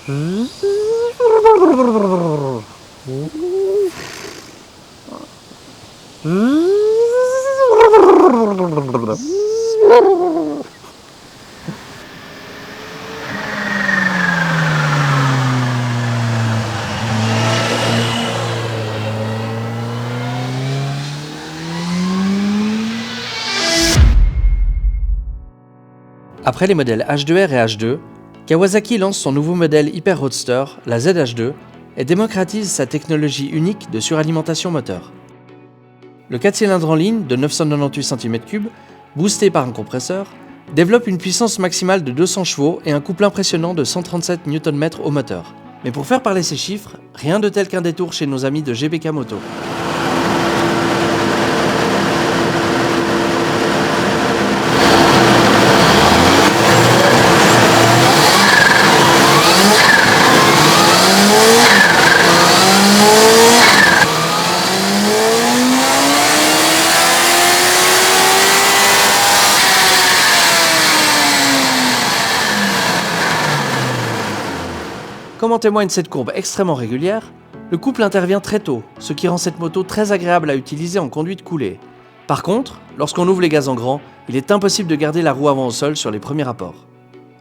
Après les modèles H2R et H2, Kawasaki lance son nouveau modèle Hyper Roadster, la ZH2, et démocratise sa technologie unique de suralimentation moteur. Le 4 cylindres en ligne de 998 cm3, boosté par un compresseur, développe une puissance maximale de 200 chevaux et un couple impressionnant de 137 Nm au moteur. Mais pour faire parler ces chiffres, rien de tel qu'un détour chez nos amis de GBK Moto. Comme en témoigne cette courbe extrêmement régulière, le couple intervient très tôt, ce qui rend cette moto très agréable à utiliser en conduite coulée. Par contre, lorsqu'on ouvre les gaz en grand, il est impossible de garder la roue avant au sol sur les premiers rapports.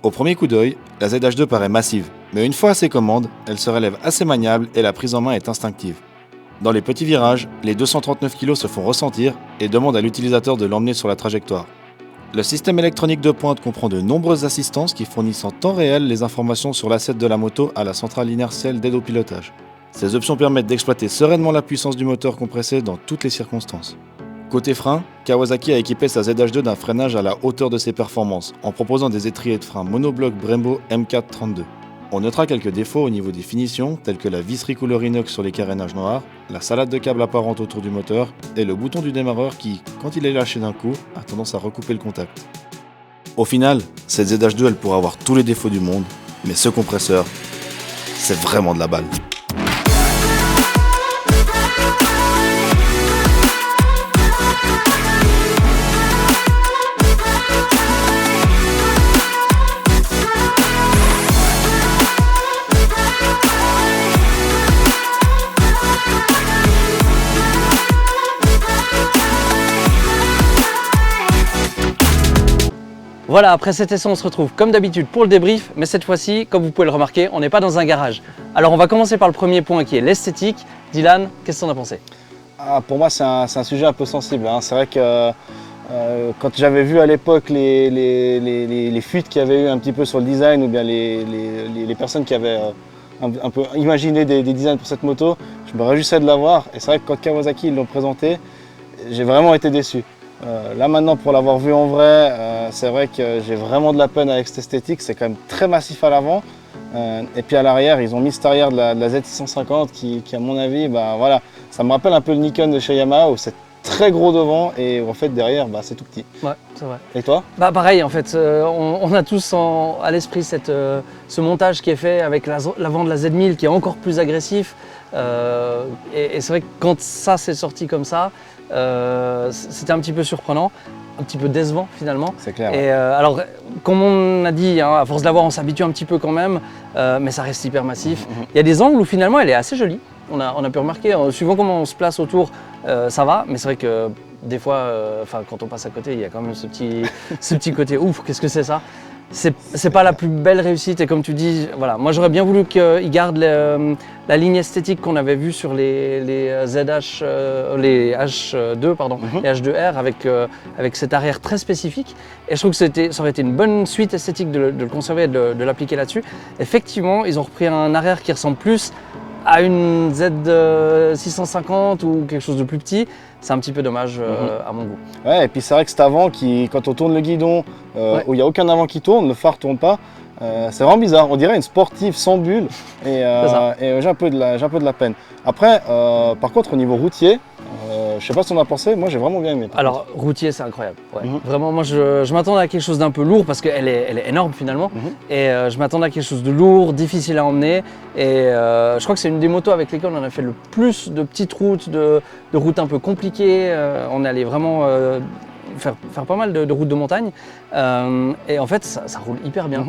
Au premier coup d'œil, la ZH2 paraît massive, mais une fois à ses commandes, elle se relève assez maniable et la prise en main est instinctive. Dans les petits virages, les 239 kg se font ressentir et demandent à l'utilisateur de l'emmener sur la trajectoire. Le système électronique de pointe comprend de nombreuses assistances qui fournissent en temps réel les informations sur l'asset de la moto à la centrale inertielle d'aide au pilotage. Ces options permettent d'exploiter sereinement la puissance du moteur compressé dans toutes les circonstances. Côté frein, Kawasaki a équipé sa ZH2 d'un freinage à la hauteur de ses performances, en proposant des étriers de frein monobloc Brembo M432. On notera quelques défauts au niveau des finitions, tels que la visserie couleur inox sur les carénages noirs, la salade de câbles apparente autour du moteur, et le bouton du démarreur qui, quand il est lâché d'un coup, a tendance à recouper le contact. Au final, cette ZH2 elle pourra avoir tous les défauts du monde, mais ce compresseur, c'est vraiment de la balle. Voilà, après cet essai, on se retrouve comme d'habitude pour le débrief, mais cette fois-ci, comme vous pouvez le remarquer, on n'est pas dans un garage. Alors on va commencer par le premier point qui est l'esthétique. Dylan, qu'est-ce que t'en as pensé? Pour moi, c'est un sujet un peu sensible. C'est vrai que quand j'avais vu à l'époque les fuites qu'il y avait eu un petit peu sur le design, ou bien les personnes qui avaient un peu imaginé des designs pour cette moto, je me réjouissais de l'avoir. Et c'est vrai que quand Kawasaki ils l'ont présenté, j'ai vraiment été déçu. Là maintenant, pour l'avoir vu en vrai, c'est vrai que j'ai vraiment de la peine avec cette esthétique. C'est quand même très massif à l'avant. Et puis à l'arrière, ils ont mis cette arrière de la Z650 qui à mon avis, voilà, ça me rappelle un peu le Nikon de chez Yamaha où c'est très gros devant et en fait derrière, c'est tout petit. Ouais, c'est vrai. Et toi? Pareil, en fait, on a tous à l'esprit ce montage qui est fait avec l'avant de la Z1000 qui est encore plus agressif. Et c'est vrai que quand ça s'est sorti comme ça, c'était un petit peu surprenant, un petit peu décevant finalement. C'est clair. Et alors, comme on a dit, à force de l'avoir, on s'habitue un petit peu quand même, mais ça reste hyper massif. Il y a des angles où finalement elle est assez jolie. On a pu remarquer, suivant comment on se place autour, ça va, mais c'est vrai que des fois, quand on passe à côté, il y a quand même ce petit côté ouf, qu'est-ce que c'est ça? C'est pas la plus belle réussite et comme tu dis, voilà, moi j'aurais bien voulu qu'ils gardent la ligne esthétique qu'on avait vue sur les ZH, les H2, pardon, les H2R avec cet arrière très spécifique. Et je trouve que ça aurait été une bonne suite esthétique de le conserver et de l'appliquer là-dessus. Effectivement, ils ont repris un arrière qui ressemble plus à une Z650 ou quelque chose de plus petit. C'est un petit peu dommage à mon goût. Ouais, et puis c'est vrai que cet avant, quand on tourne le guidon, où il n'y a aucun avant qui tourne, le phare ne tourne pas, c'est vraiment bizarre. On dirait une sportive sans bulle et j'ai un peu de la peine. Après, par contre, au niveau routier, je sais pas ce qu'on a pensé, moi j'ai vraiment bien aimé. Alors, routier, c'est incroyable. Ouais. Vraiment, moi je m'attendais à quelque chose d'un peu lourd parce qu'elle est énorme finalement. Et je m'attendais à quelque chose de lourd, difficile à emmener. Et je crois que c'est une des motos avec lesquelles on a fait le plus de petites routes, de routes un peu compliquées. On est allé vraiment faire pas mal de routes de montagne. Et en fait, ça roule hyper bien.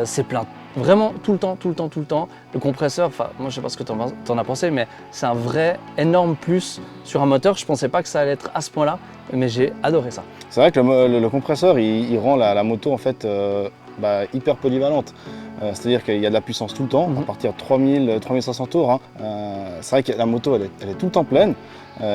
C'est plein. Vraiment tout le temps, tout le temps, tout le temps. Le compresseur, enfin moi je sais pas ce que t'en as pensé, mais c'est un vrai énorme plus sur un moteur. Je pensais pas que ça allait être à ce point-là, mais j'ai adoré ça. C'est vrai que le compresseur, il rend la moto en fait hyper polyvalente. C'est-à-dire qu'il y a de la puissance tout le temps, à partir de 3000, 3500 tours. Hein. C'est vrai que la moto, elle est tout le temps pleine.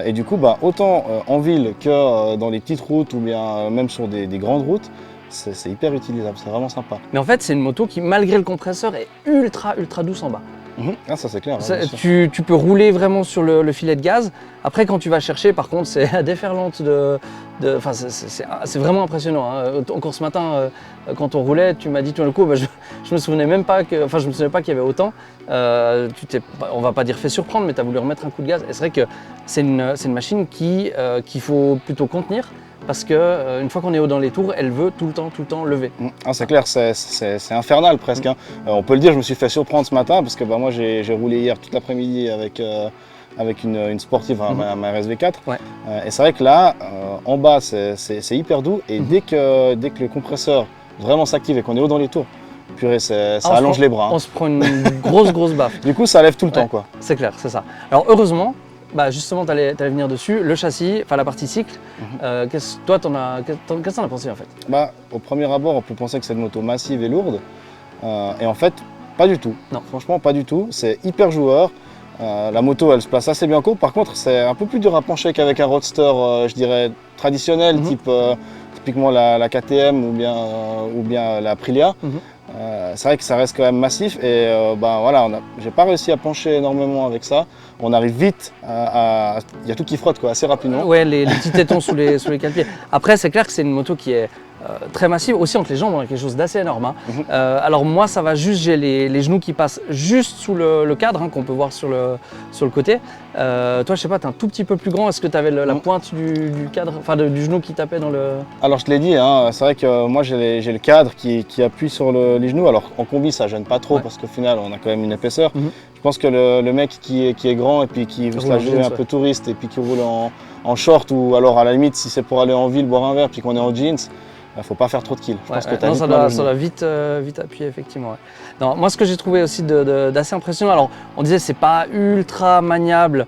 Et du coup, autant en ville que dans les petites routes ou bien même sur des grandes routes, c'est hyper utilisable, c'est vraiment sympa. Mais en fait, c'est une moto qui, malgré le compresseur, est ultra douce en bas. Ah, ça c'est clair. Hein, tu peux rouler vraiment sur le filet de gaz. Après, quand tu vas chercher, par contre, c'est la déferlante c'est vraiment impressionnant. Hein. Encore ce matin, quand on roulait, tu m'as dit tout d'un coup, je me souvenais même pas je me souvenais pas qu'il y avait autant. On va pas dire fait surprendre, mais tu as voulu remettre un coup de gaz. Et c'est vrai que c'est une machine qu'il faut plutôt contenir. Parce qu'une fois qu'on est haut dans les tours, elle veut tout le temps lever. Ah, c'est clair, c'est infernal presque. Hein. On peut le dire, je me suis fait surprendre ce matin parce que moi j'ai roulé hier toute l'après-midi avec une sportive, ma RSV4. Ouais. Et c'est vrai que là, en bas, c'est hyper doux. Et dès que le compresseur vraiment s'active et qu'on est haut dans les tours, purée, ça allonge les bras. Hein. On se prend une grosse baffe. Du coup, ça lève tout le temps, quoi. C'est clair, c'est ça. Alors heureusement, justement, tu allais venir dessus, le châssis, enfin la partie cycle. Qu'est-ce que t'en as pensé en fait? Au premier abord, on peut penser que c'est une moto massive et lourde. Et en fait, pas du tout. Non. Franchement, pas du tout. C'est hyper joueur. La moto, elle se place assez bien en courbe. Par contre, c'est un peu plus dur à pencher qu'avec un roadster, je dirais, traditionnel, typiquement la KTM ou bien la Aprilia. C'est vrai que ça reste quand même massif et j'ai pas réussi à pencher énormément avec ça. On arrive vite il y a tout qui frotte assez rapidement. Ouais, les petits tétons sous les cale-pieds. Après, c'est clair que c'est une moto qui est très massive. Aussi entre les jambes, on a quelque chose d'assez énorme. Hein. Alors moi, ça va juste, j'ai les genoux qui passent juste sous le cadre qu'on peut voir sur le côté. Toi, je sais pas, tu es un tout petit peu plus grand. Est-ce que tu avais la pointe du cadre, enfin du genou qui tapait dans le... Alors je te l'ai dit, hein, c'est vrai que moi j'ai le cadre qui appuie sur les genoux. Alors en combi, ça gêne pas trop parce qu'au final, on a quand même une épaisseur. Je pense que le mec qui est grand et puis qui veut se la jouer un peu touriste et puis qui roule en short ou alors à la limite, si c'est pour aller en ville boire un verre puis qu'on est en jeans, il ne faut pas faire trop de kills. Je pense que non, ça doit vite appuyer, effectivement. Ouais. Non, moi, ce que j'ai trouvé aussi d'assez impressionnant, alors on disait c'est pas ultra maniable,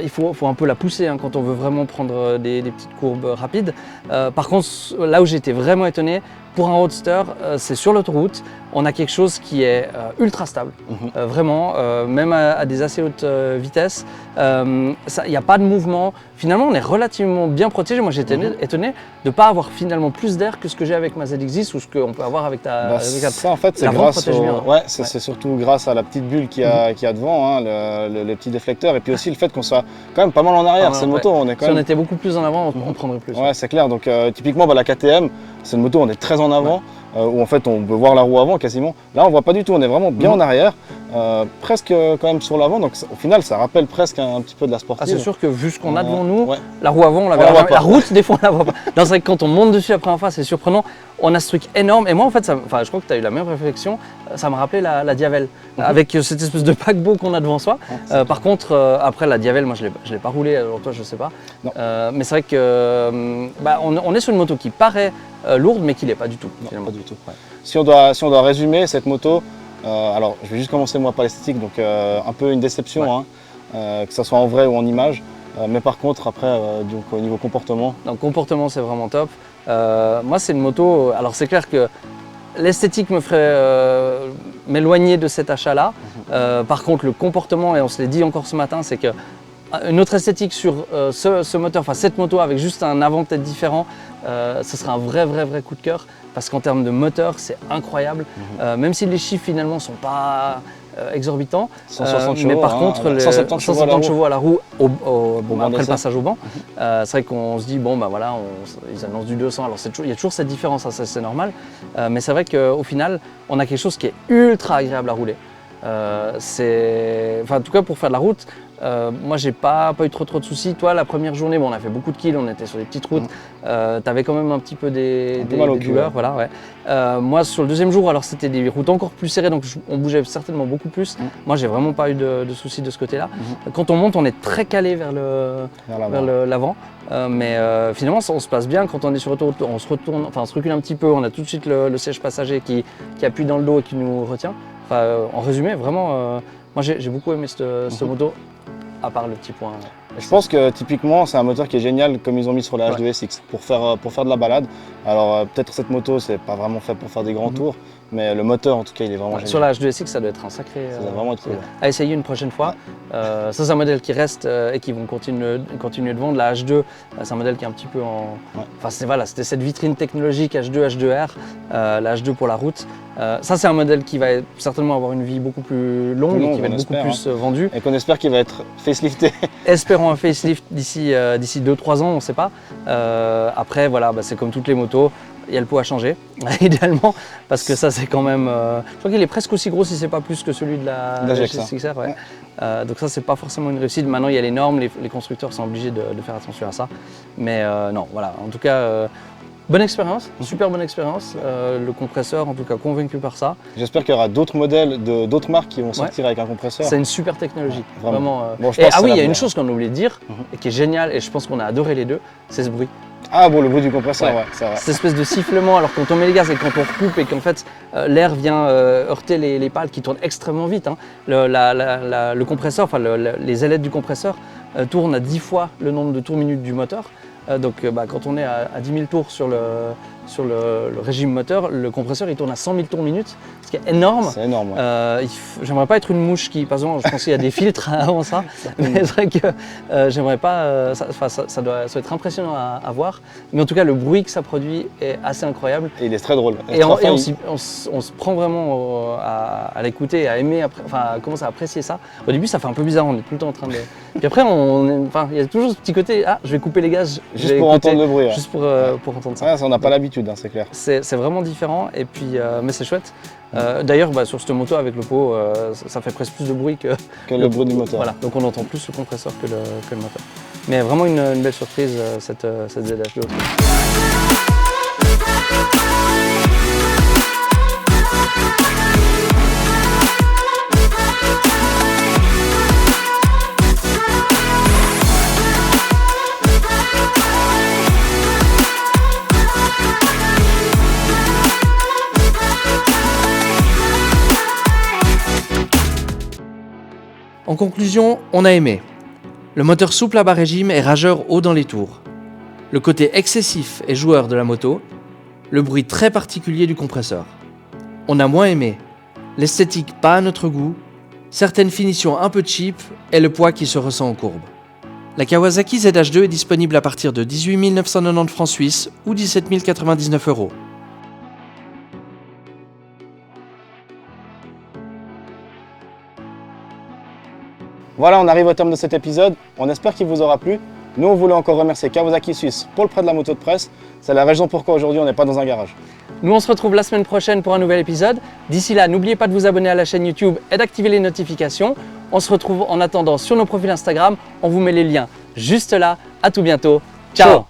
il faut un peu la pousser quand on veut vraiment prendre des petites courbes rapides. Par contre, là où j'ai été vraiment étonné, pour un roadster, c'est sur l'autoroute, on a quelque chose qui est ultra stable, vraiment, même à des assez hautes vitesses. Il n'y a pas de mouvement. Finalement, on est relativement bien protégé. Moi, j'étais étonné de ne pas avoir finalement plus d'air que ce que j'ai avec ma ZX10 ou ce qu'on peut avoir avec ta RSV4. Ça, en fait, c'est grâce c'est surtout grâce à la petite bulle qu'il y a devant, le petit déflecteur, et puis aussi le fait qu'on soit quand même pas mal en arrière. C'est une moto, on est quand même... Si on était beaucoup plus en avant, on prendrait plus. Ouais, c'est clair. Donc, typiquement, la KTM, c'est une moto, on est très en avant. Où en fait on peut voir la roue avant quasiment. Là on voit pas du tout, on est vraiment bien en arrière, presque quand même sur l'avant, donc au final ça rappelle presque un petit peu de la sportive. C'est sûr que vu ce qu'on a devant nous, la roue avant on la verra pas. La route des fois on la voit pas. C'est vrai que quand on monte dessus la première fois c'est surprenant, on a ce truc énorme et moi en fait, je crois que tu as eu la même réflexion, ça me rappelait la Diavel, avec cette espèce de paquebot qu'on a devant soi. Par contre après la Diavel, moi je l'ai pas roulée, alors toi je sais pas, mais c'est vrai que on est sur une moto qui paraît lourde mais qui l'est pas du tout. Non, pas du tout. Si on doit résumer cette moto, alors je vais juste commencer moi par l'esthétique, donc un peu une déception, que ce soit en vrai ou en image, mais par contre après donc, au niveau comportement. Donc comportement c'est vraiment top. Moi c'est une moto, alors c'est clair que l'esthétique me ferait m'éloigner de cet achat là. Par contre le comportement, et on se l'est dit encore ce matin, c'est que une autre esthétique sur ce moteur, enfin cette moto avec juste un avant peut-être différent, ce serait un vrai coup de cœur parce qu'en termes de moteur c'est incroyable, même si les chiffres finalement sont pas exorbitants, 160 chevaux, mais par contre 170 chevaux à la roue après le passage au banc, c'est vrai qu'on se dit ils annoncent du 200, alors il y a toujours cette différence, ça c'est normal, mais c'est vrai qu'au final on a quelque chose qui est ultra agréable à rouler. En tout cas pour faire de la route, moi j'ai pas eu trop de soucis. Toi la première journée, on a fait beaucoup de kills, on était sur des petites routes, t'avais quand même un petit peu des douleurs, voilà, ouais. Moi sur le deuxième jour, alors c'était des routes encore plus serrées, donc on bougeait certainement beaucoup plus. Moi j'ai vraiment pas eu de soucis de ce côté-là. Quand on monte, on est très calé vers l'avant. Mais finalement on se passe bien quand on est sur autoroute, on se recule un petit peu, on a tout de suite le siège passager qui appuie dans le dos et qui nous retient. En résumé, vraiment, moi j'ai beaucoup aimé cette moto, à part le petit point. Je pense que typiquement c'est un moteur qui est génial comme ils ont mis sur la H2SX pour faire de la balade. Alors peut-être cette moto c'est pas vraiment fait pour faire des grands tours, mais le moteur en tout cas il est vraiment génial. Sur la H2SX ça doit être un sacré Ça doit vraiment être cool. à essayer une prochaine fois. Ça c'est un modèle qui reste et qui vont continuer de vendre. La H2 c'est un modèle qui est un petit peu en... Enfin c'était cette vitrine technologique H2, H2R, la H2 pour la route. Ça c'est un modèle qui va certainement avoir une vie beaucoup plus longue et qui va être beaucoup plus vendu. Et qu'on espère qu'il va être facelifté. Espérons un facelift d'ici 2-3 ans, on ne sait pas. Après, voilà, c'est comme toutes les motos, il y a le pot à changer, idéalement, parce que ça c'est quand même... je crois qu'il est presque aussi gros si c'est pas plus que celui de la GSX-R. Donc ça c'est pas forcément une réussite. Maintenant il y a les normes, les constructeurs sont obligés de faire attention à ça. Mais non, voilà, en tout cas... bonne expérience, super bonne expérience. Le compresseur, en tout cas, convaincu par ça. J'espère qu'il y aura d'autres modèles d'autres marques qui vont sortir avec un compresseur. C'est une super technologie, vraiment. Bon, il y a une chose qu'on a oublié de dire et qui est géniale, et je pense qu'on a adoré les deux, c'est ce bruit. Ah bon, le bruit du compresseur, c'est vrai. Cette espèce de sifflement, alors quand on met les gaz et quand on recoupe et qu'en fait l'air vient heurter les pales qui tournent extrêmement vite. Le compresseur, enfin les ailettes du compresseur tournent à 10 fois le nombre de tours minutes du moteur. Donc quand on est à 10 000 tours sur le régime moteur, le compresseur il tourne à 100 000 tours minute, ce qui est énorme. C'est énorme. J'aimerais pas être une mouche qui, par exemple, je pense qu'il y a des filtres avant ça, mais c'est vrai que j'aimerais pas, ça doit être impressionnant à voir. Mais en tout cas, le bruit que ça produit est assez incroyable. Et il est très drôle. Et on se prend vraiment à l'écouter, à aimer, à commencer à apprécier ça. Au début, ça fait un peu bizarre, on est tout le temps en train de... Puis après, il y a toujours ce petit côté, je vais couper les gaz. Juste pour entendre le bruit. Juste pour entendre ça. Ça on n'a pas l'habitude, c'est clair. C'est vraiment différent, et puis, mais c'est chouette. D'ailleurs, sur cette moto avec le pot, ça fait presque plus de bruit que le bruit du moteur. Voilà, donc on entend plus le compresseur que le moteur. Mais vraiment une belle surprise, cette ZH2. En conclusion, on a aimé. Le moteur souple à bas régime et rageur haut dans les tours. Le côté excessif et joueur de la moto. Le bruit très particulier du compresseur. On a moins aimé. L'esthétique pas à notre goût. Certaines finitions un peu cheap et le poids qui se ressent en courbe. La Kawasaki ZH2 est disponible à partir de 18 990 francs suisses ou 17 099 €. Voilà, on arrive au terme de cet épisode. On espère qu'il vous aura plu. Nous, on voulait encore remercier Kawasaki Suisse pour le prêt de la moto de presse. C'est la raison pourquoi aujourd'hui on n'est pas dans un garage. Nous, on se retrouve la semaine prochaine pour un nouvel épisode. D'ici là, n'oubliez pas de vous abonner à la chaîne YouTube et d'activer les notifications. On se retrouve en attendant sur nos profils Instagram. On vous met les liens juste là. À tout bientôt. Ciao.